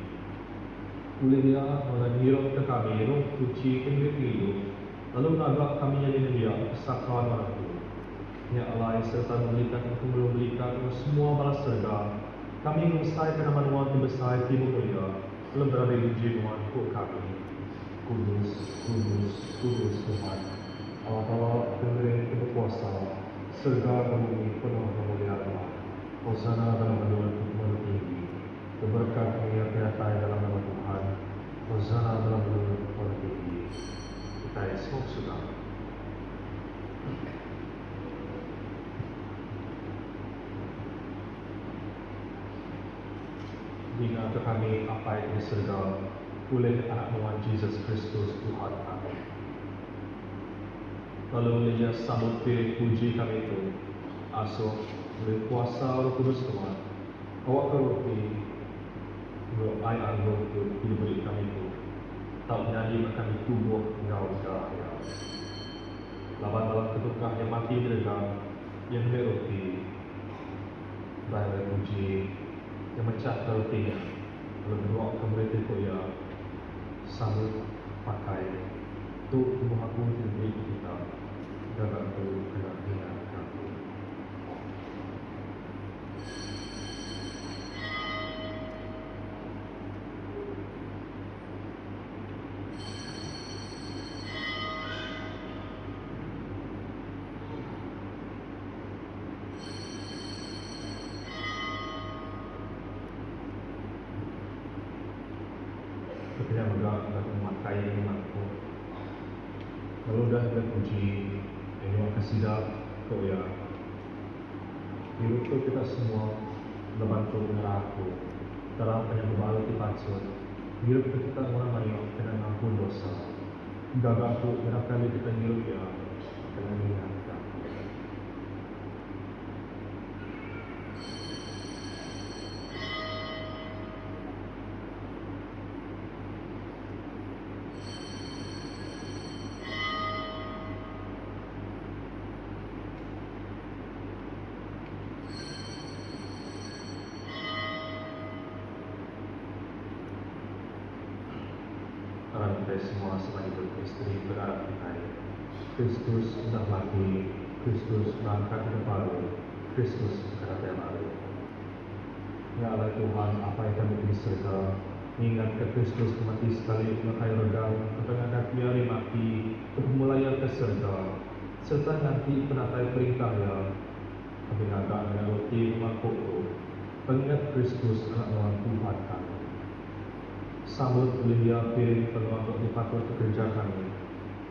Oleh dia, Tuhan hirup ke kami, roh suci kendiri hidup. Lalu naga kami jadi dia kesakawan menantu. Ya Allah, serta memberikan untuk memberikan semua balas serga. Kami mengesahkan nama Tuhan di besar timur mulia. Belum berada di Tuhan untuk kami. Kudus, kudus, kudus Tuhan. Allah Taala Pemberi berkuasa. Serga bumi penuh kemuliaan. Hosana dalam nama Tuhan tinggi. Berkat menyertai dalam nama Tuhan. Hosana dalam nama Tuhan tinggi. Kita semua sudah. Bina ke kami apa yang diserga oleh anak Tuhan Yesus Kristus Tuhan kami. Lalu dia sambut puji kami itu. Asuh oleh kuasa Roh Kudus Tuhan. Awak ke roti, roh air roh itu diberi kami itu. Tak menjadi kami tubuh engkau cahaya. Laban dalam ketukah yang mati berdegang, yang berroti, baik puji, yang mencah rotinya, lalu berdoa kepada Tuhan, sambut pakai tu tubuh aku diberi kita, jaga tu kedatangan kami. Ketika mereka memakai imanku, lalu dah berpuji, terima kasih dah kau ya. Hidup kita semua membantu neraka dalam penyembahan dipacun. Hidup kita orang banyak kena ampun dosa. Gagal tu berapa kali kita hidup ya kena mengingatkan. Kita semua sebagai istri berharap kita. Kristus sudah mati, Kristus mengangkat ke baru, Kristus berkata baru. Ya Allah Tuhan, apa yang kami diserta, ingat ke Kristus mati sekali memakai regang, mengangkat biari mati, untuk mulai ke serta nanti penatai perintahnya, kami agak dengan roti makhluk, pengingat Kristus anak Tuhan kami. Sambut oleh dia piring penuh untuk dipatut kerja kami.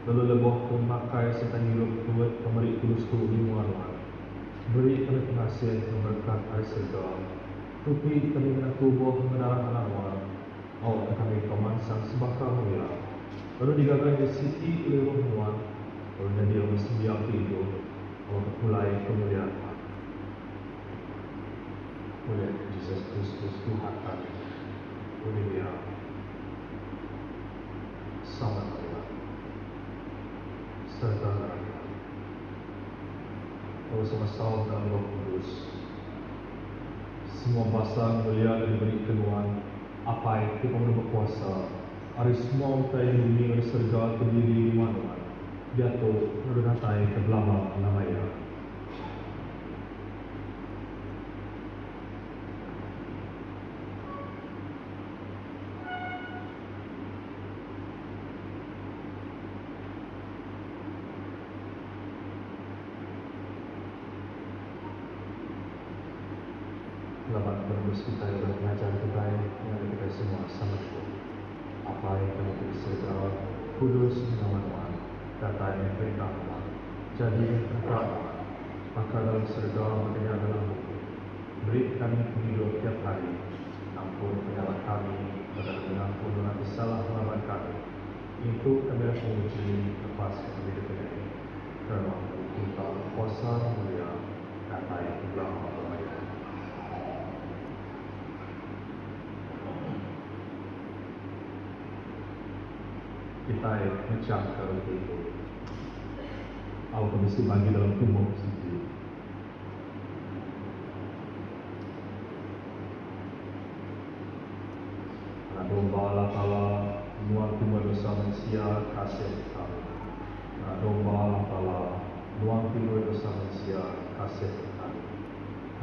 Lalu leboh memakai serta hirup buat pemberi tulus tu di muaran. Beri kami pengasihan yang berkat air serga. Tupi kami dengan tubuh mendarah anak-anak. Awak kami pemansang sebakar mulia. Lalu digagal di siti oleh roh Tuhan. Lalu dia bersedia hidup. Awak mulai kemuliaan. Oleh Yesus Kristus Tuhan kami. Oleh dia. Sama Tuhan serta rakyat. Kalau sama-sama dalam Roh Kudus, semua bahasa mulia yang diberi Tuhan, apa itu kamu berkuasa, hari semua utai di bumi dan surga terdiri di mana, jatuh merunatai ke belakang namanya. Paulus kita yang mengajar kita yang kita semua sama itu. Apa yang kami bersedia kudus nama Tuhan, kata yang perintah Tuhan. Jadi kata maka dalam surga makanya dalam bumi. Beri kami hidup tiap hari. Ampun penyalahan kami dan mengampun dosa salah melawan kami. Itu kami menguji lepas kami dari karena kita kuasa mulia kata yang telah memperbaiki. Kita macam kalau itu, aku mesti bagi dalam tubuh sendiri. Anak domba Allah Taala, nuang timur dosa manusia kasih kami. Anak domba Allah Taala, nuang timur dosa manusia kasih kami.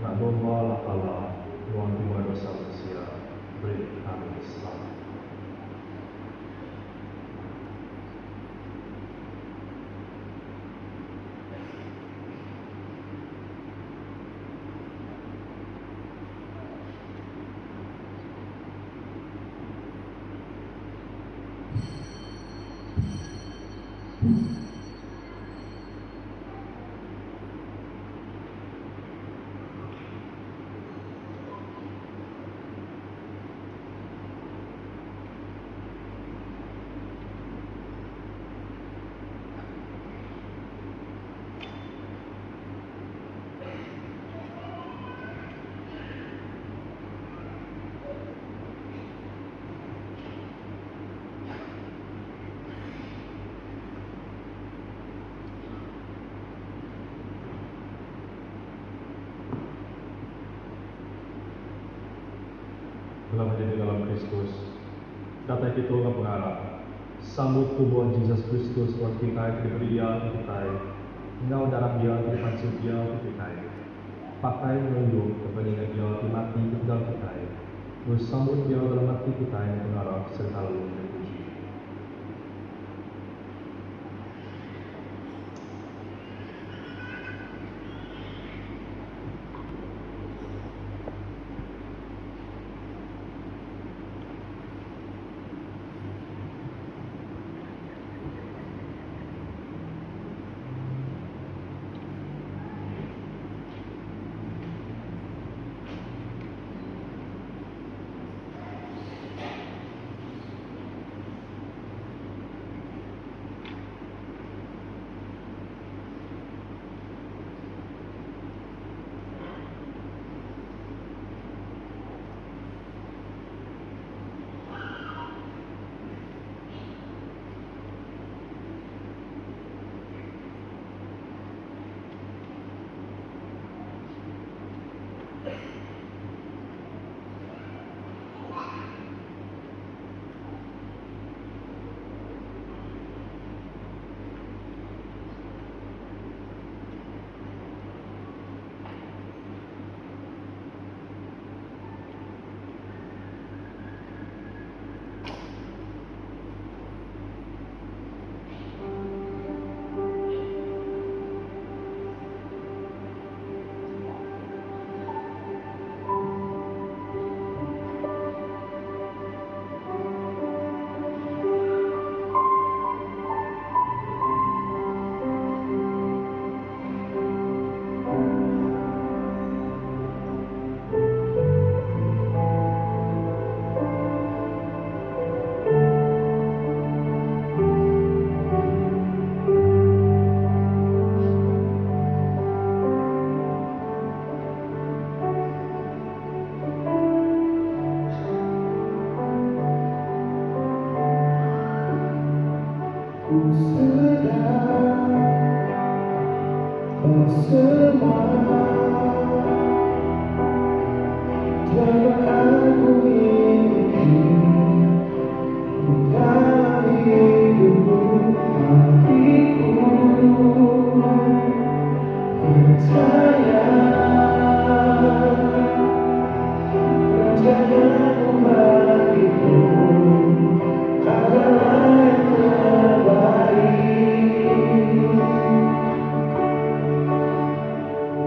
Anak domba Allah Taala, nuang timur dosa manusia beri kami selamat. Telah menjadi dalam Kristus. Data itu dengan pengarah. Sambut tubuh Yesus Kristus buat kita diberi dia kita. Engkau darah dia dipancing dia kita. Pakai menunjuk kepentingan dia dimati tinggal kita. Bersambut dia dalam hati kita yang pengarah serta lalu dipuji.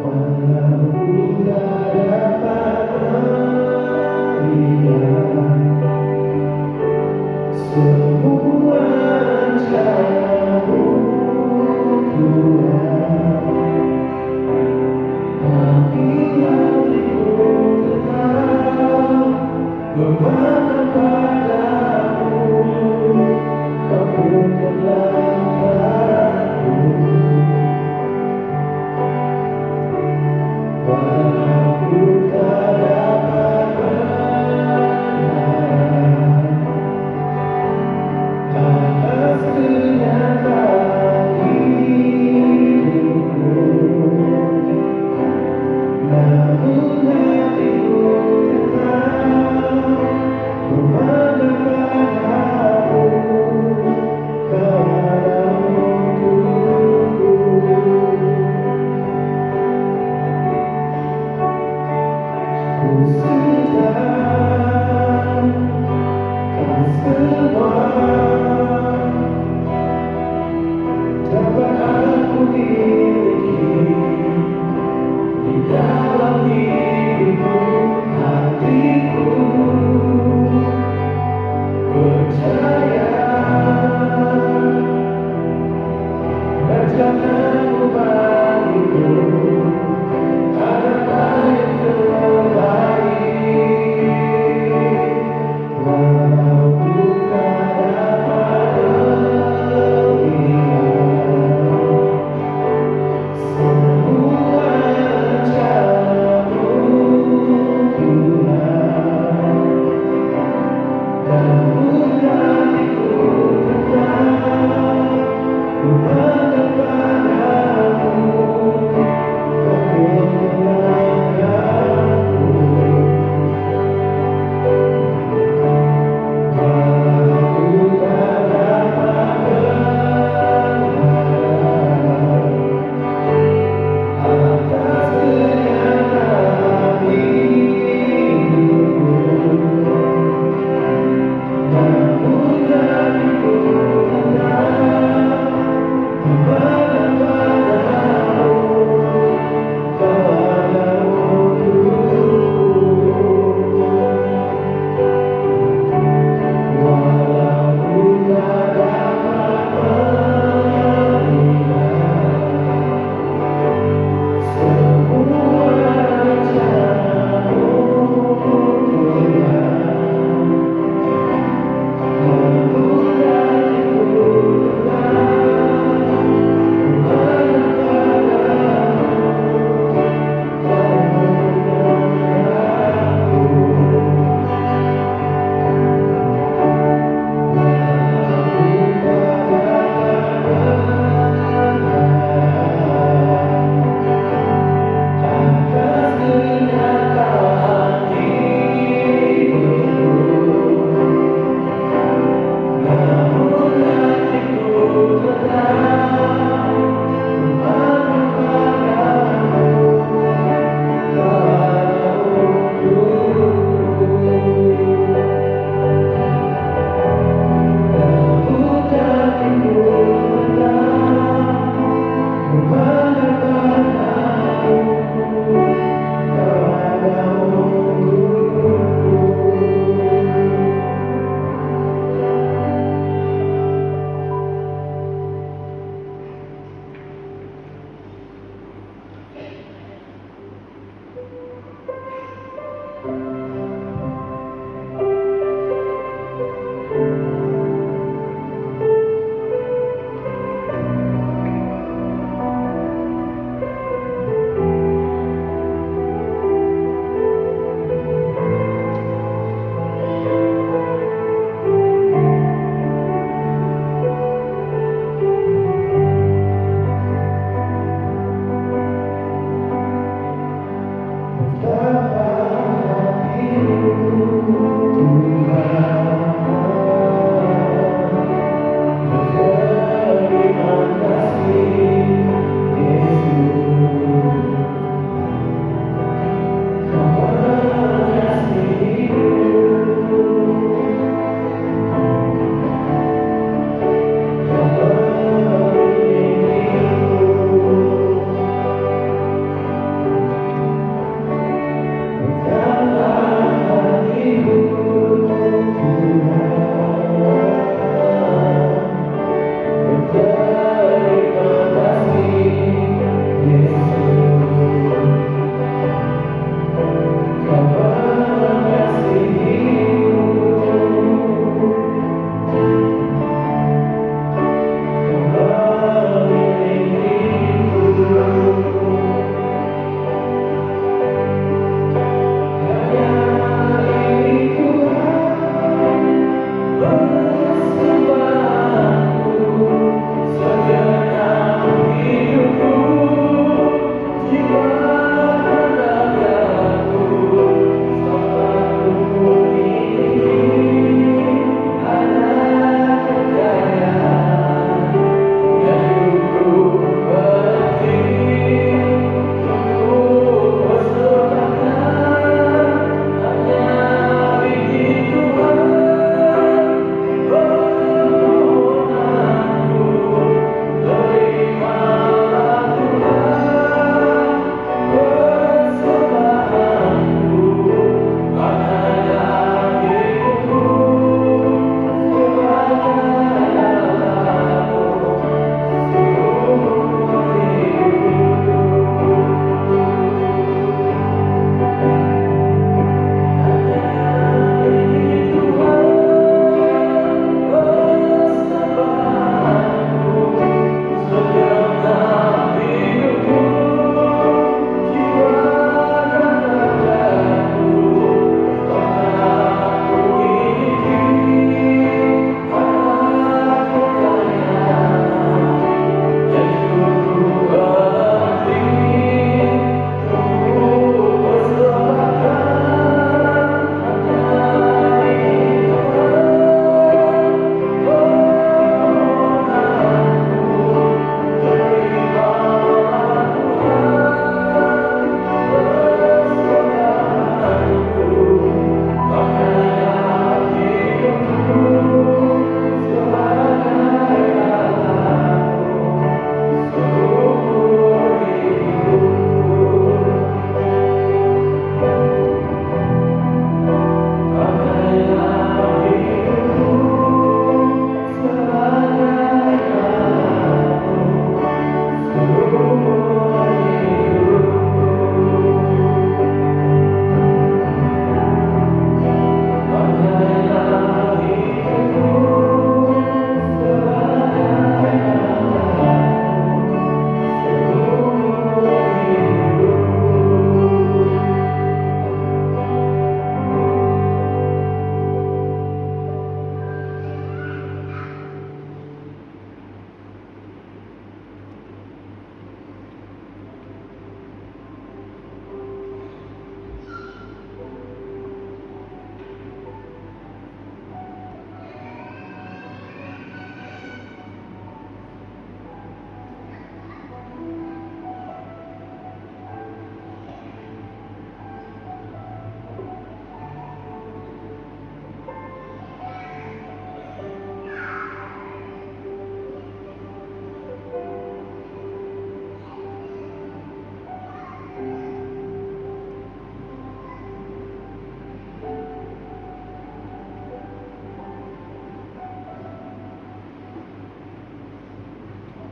One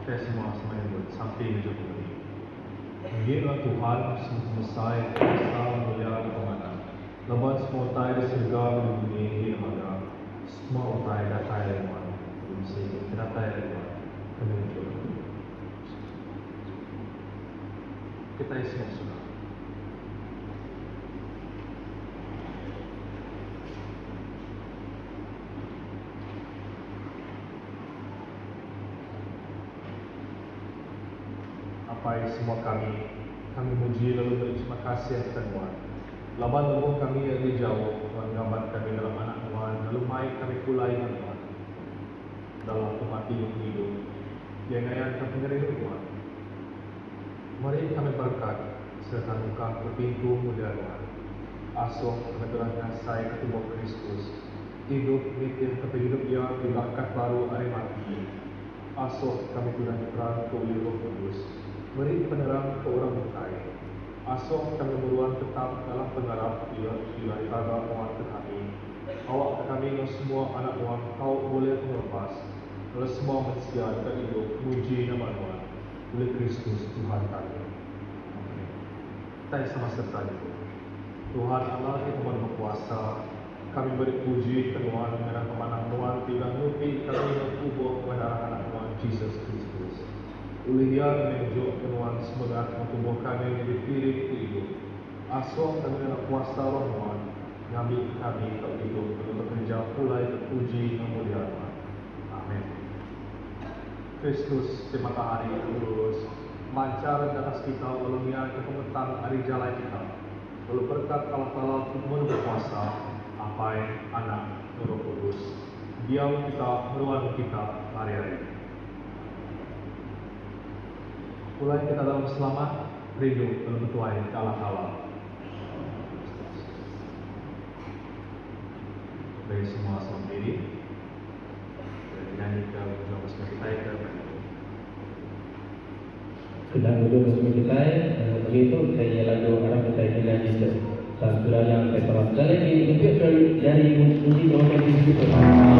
Kita semua semuanya sampai menuju ini. Mengingat Tuhan semesta yang besar mulia kemana. Lepas semua tay di surga di dunia ini lembaga. Semua tay datang dari mana. Belum sih kita tay dari mana. Menuju. Kita semua sudah. Sampai semua kami muji lalu berterima kasih atas Tuhan. Laban lubung kami yang jauh, Tuhan gambar kami dalam anak Tuhan, lalu mai kami pulai Tuhan dalam kemati hidup. Yang ayat kami Tuhan. Mari kami berkat serta buka pintu mulia Tuhan. Asuh kami telah saya ke tubuh Kristus. Hidup mikir kehidup yang dilakukan baru hari mati. Asuh kami telah terang ke Roh Kudus. Beri penerang ke orang berkaya. Asuh kami beruang tetap dalam penggarap bila diraga Tuhan ke kami. Awak ke kami semua anak Tuhan, kau boleh melepas. Lalu semua manusia dapat hidup, muji nama Tuhan. Oleh Kristus Tuhan kami. Kita sama serta itu. Tuhan Allah yang Tuhan berkuasa. Kami beri puji ke Tuhan dengan kemenangan Tuhan. Tidak nuti kami yang tubuh kepada anak Tuhan Yesus Kristus. Oleh Dia menunjuk Tuhan semangat tubuh kami yang dipirik ke hidup. Asuh kami dengan kuasa Roh Tuhan, ngambil kami ke hidup untuk bekerja pulai terpuji memulia Tuhan. Amin. Kristus di matahari lurus, lancar di atas kita, lalu Dia ke pemetang hari jalan kita. Lalu berkat Allah Tuhan berkuasa, Apai, Anak, Roh Kudus. Diam kita, meruang kita hari-hari. Mulai kita dalam selamat, rindu dalam bertuai kala-kala. Bagi semua selamat diri. Dan kita bersama kita itu. Sedang duduk bersama kita, begitu saya lagu Arab kita dengan Yesus. Dan yang saya telah sekali di dari musim Tuhan yang disebut.